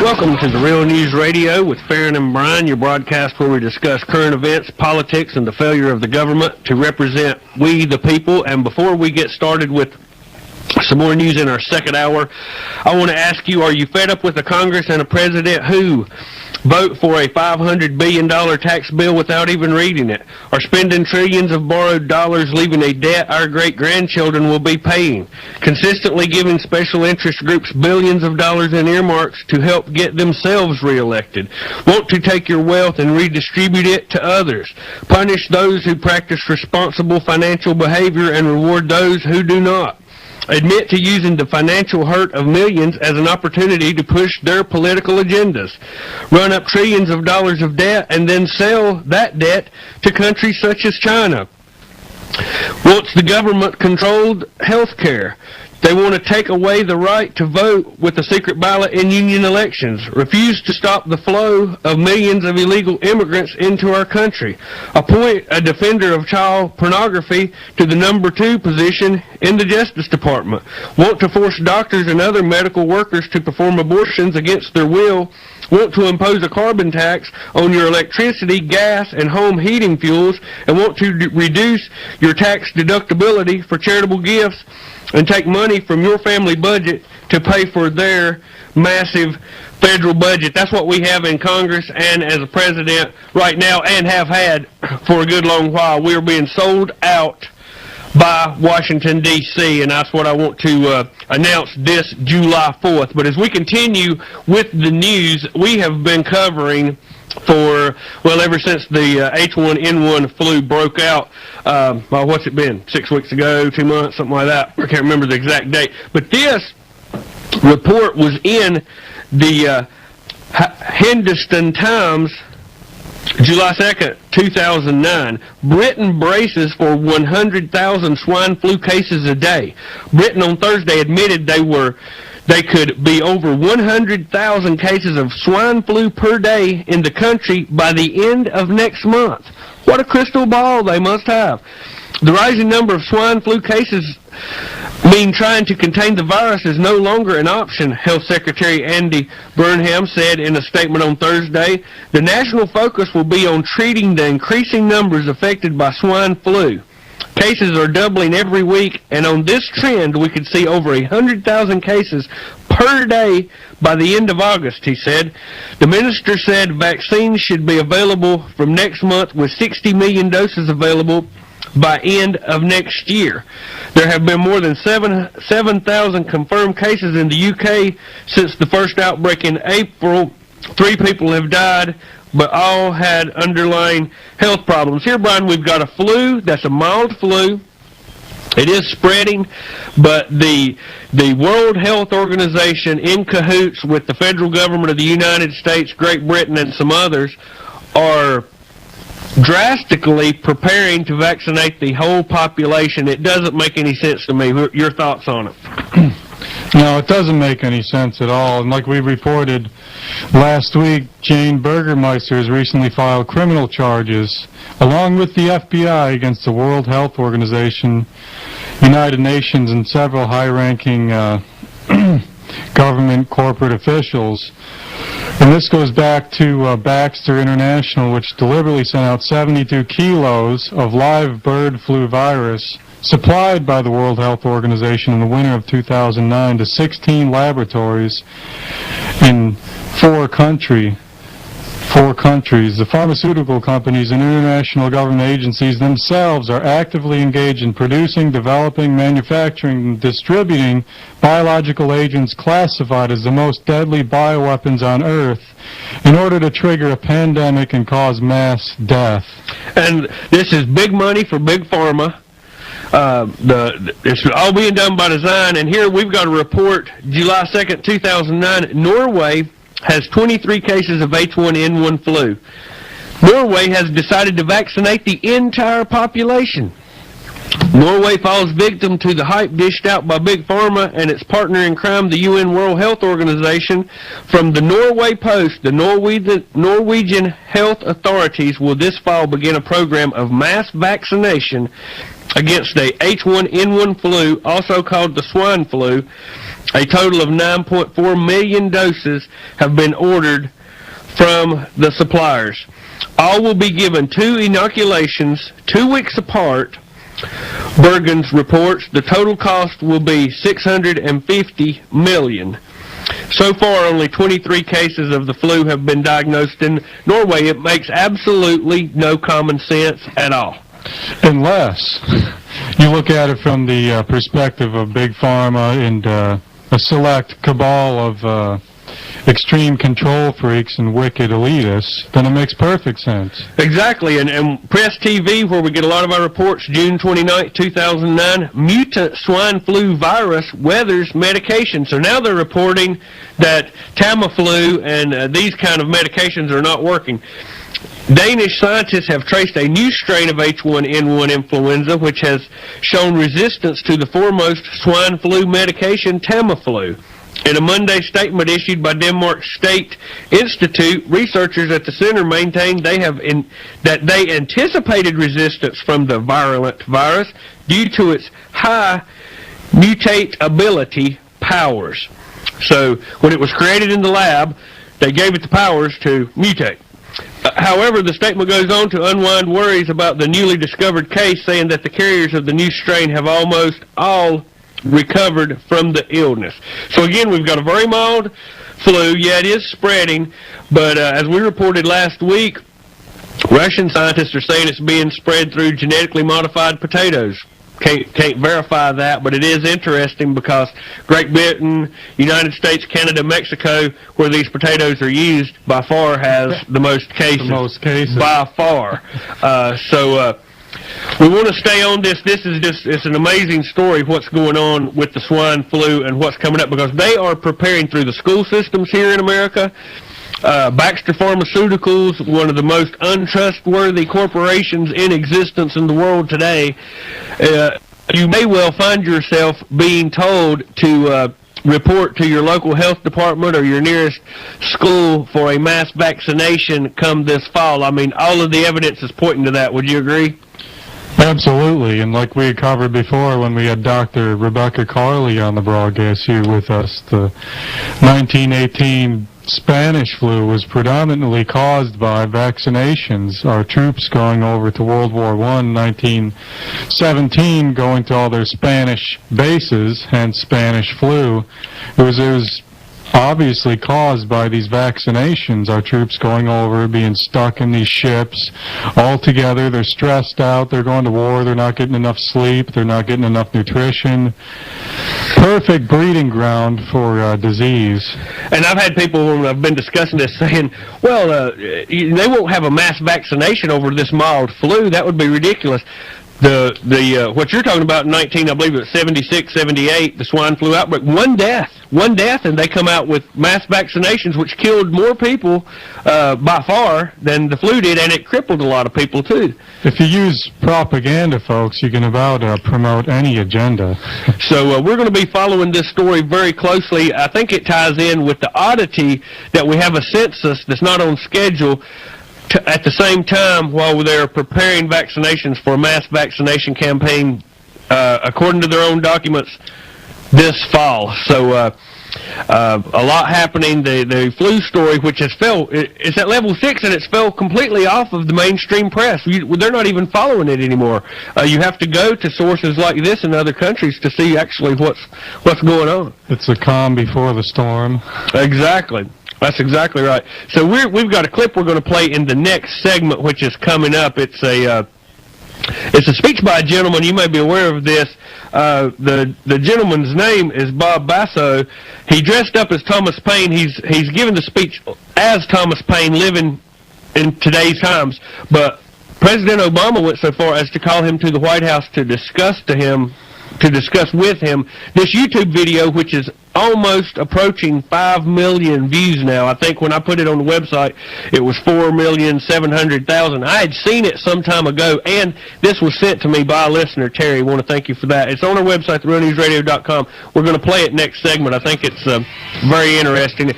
Welcome to the Real News Radio with Farron and Bryan, your broadcast where we discuss current events, politics, and the failure of the government to represent we, the people. And before we get started with some more news in our second hour, I want to ask you, are you fed up with a Congress and a president who vote for a $500 billion tax bill without even reading it, or spending trillions of borrowed dollars, leaving a debt our great-grandchildren will be paying, consistently giving special interest groups billions of dollars in earmarks to help get themselves reelected, want to take your wealth and redistribute it to others, punish those who practice responsible financial behavior and reward those who do not, admit to using the financial hurt of millions as an opportunity to push their political agendas, run up trillions of dollars of debt, and then sell that debt to countries such as China. Wants the government-controlled health care. They want to take away the right to vote with a secret ballot in union elections, refuse to stop the flow of millions of illegal immigrants into our country, appoint a defender of child pornography to the number 2 position in the Justice Department, want to force doctors and other medical workers to perform abortions against their will, want to impose a carbon tax on your electricity, gas, and home heating fuels, and want to reduce your tax deductibility for charitable gifts, and take money from your family budget to pay for their massive federal budget. That's what we have in Congress and as a president right now, and have had for a good long while. We are being sold out by Washington, D.C., and that's what I want to announce this July 4th. But as we continue with the news, we have been covering for, well, ever since the H1N1 flu broke out, what's it been, 6 weeks ago, 2 months, something like that. I can't remember the exact date. But this report was in the Hindustan Times, July 2nd, 2009. Britain braces for 100,000 swine flu cases a day. Britain on Thursday admitted they could be over 100,000 cases of swine flu per day in the country by the end of next month. What a crystal ball they must have. The rising number of swine flu cases mean trying to contain the virus is no longer an option, Health Secretary Andy Burnham said in a statement on Thursday. The national focus will be on treating the increasing numbers affected by swine flu. Cases are doubling every week, and on this trend, we could see over 100,000 cases per day by the end of August, he said. The minister said vaccines should be available from next month, with 60 million doses available by end of next year. There have been more than 7,000 confirmed cases in the UK since the first outbreak in April. 3 people have died, but all had underlying health problems. Here, Brian, we've got a flu that's a mild flu. It is spreading, but the World Health Organization, in cahoots with the federal government of the United States, Great Britain, and some others, are drastically preparing to vaccinate the whole population. It doesn't make any sense to me. Your thoughts on it? No, it doesn't make any sense at all. And like we reported last week, Jane Burgermeister has recently filed criminal charges, along with the FBI, against the World Health Organization, United Nations, and several high-ranking government corporate officials. And this goes back to Baxter International, which deliberately sent out 72 kilos of live bird flu virus supplied by the World Health Organization in the winter of 2009 to 16 laboratories in 4 countries. The pharmaceutical companies and international government agencies themselves are actively engaged in producing, developing, manufacturing, and distributing biological agents classified as the most deadly bioweapons on Earth in order to trigger a pandemic and cause mass death. And this is big money for Big Pharma. It's all being done by design. And here we've got a report, July 2nd, 2009, Norway has 23 cases of H1N1 flu. Norway has decided to vaccinate the entire population. Norway falls victim to the hype dished out by Big Pharma and its partner in crime, the UN World Health Organization. From the Norway Post, the Norwegian health authorities will this fall begin a program of mass vaccination against the H1N1 flu, also called the swine flu. A total of 9.4 million doses have been ordered from the suppliers. All will be given 2 inoculations 2 weeks apart. Bergens reports the total cost will be $650 million. So far, only 23 cases of the flu have been diagnosed in Norway. It makes absolutely no common sense at all. Unless you look at it from the perspective of Big Pharma and a select cabal of extreme control freaks and wicked elitists, then it makes perfect sense. Exactly, and Press TV, where we get a lot of our reports, June 29, 2009, mutant swine flu virus weathers medication. So now they're reporting that Tamiflu and these kind of medications are not working. Danish scientists have traced a new strain of H1N1 influenza, which has shown resistance to the foremost swine flu medication, Tamiflu. In a Monday statement issued by Denmark's State Institute, researchers at the center maintained that they anticipated resistance from the virulent virus due to its high mutatability powers. So when it was created in the lab, they gave it the powers to mutate. However, the statement goes on to unwind worries about the newly discovered case, saying that the carriers of the new strain have almost all recovered from the illness. So again, we've got a very mild flu. Yeah, it is spreading, but as we reported last week, Russian scientists are saying it's being spread through genetically modified potatoes. Can't verify that, but it is interesting because Great Britain, United States, Canada, Mexico, where these potatoes are used, by far has the most cases. The most cases. By far. We want to stay on this. This is it's an amazing story, what's going on with the swine flu and what's coming up, because they are preparing through the school systems here in America. Baxter Pharmaceuticals, one of the most untrustworthy corporations in existence in the world today. You may well find yourself being told to report to your local health department or your nearest school for a mass vaccination come this fall. I mean, all of the evidence is pointing to that. Would you agree? Absolutely, and like we had covered before when we had Dr. Rebecca Carley on the broadcast here with us, the 1918 Spanish flu was predominantly caused by vaccinations. Our troops going over to World War I, 1917, going to all their Spanish bases, hence Spanish flu. It was obviously caused by these vaccinations. Our troops going over, being stuck in these ships all together. They're stressed out. They're going to war. They're not getting enough sleep. They're not getting enough nutrition. Perfect breeding ground for disease. And I've had people, when I've been discussing this, saying, well, they won't have a mass vaccination over this mild flu. That would be ridiculous. What you're talking about in I believe it was 76, 78, the swine flu outbreak, one death, and they come out with mass vaccinations, which killed more people by far than the flu did, and it crippled a lot of people too. If you use propaganda, folks, you can about promote any agenda. So we're going to be following this story very closely. I think it ties in with the oddity that we have a census that's not on schedule at the same time while they're preparing vaccinations for a mass vaccination campaign, according to their own documents, this fall. So a lot happening. The flu story, which has it's at level 6, and it's fell completely off of the mainstream press. They're not even following it anymore. You have to go to sources like this in other countries to see actually what's going on. It's a calm before the storm. Exactly. That's exactly right. So we've got a clip we're going to play in the next segment, which is coming up. It's a speech by a gentleman. You may be aware of this. The gentleman's name is Bob Basso. He dressed up as Thomas Paine. He's given the speech as Thomas Paine, living in today's times. But President Obama went so far as to call him to the White House to discuss with him this YouTube video, which is almost approaching 5 million views now. I think when I put it on the website, it was 4,700,000. I had seen it some time ago, and this was sent to me by a listener, Terry. I want to thank you for that. It's on our website, therealnewsradio.com. We're going to play it next segment. I think it's very interesting.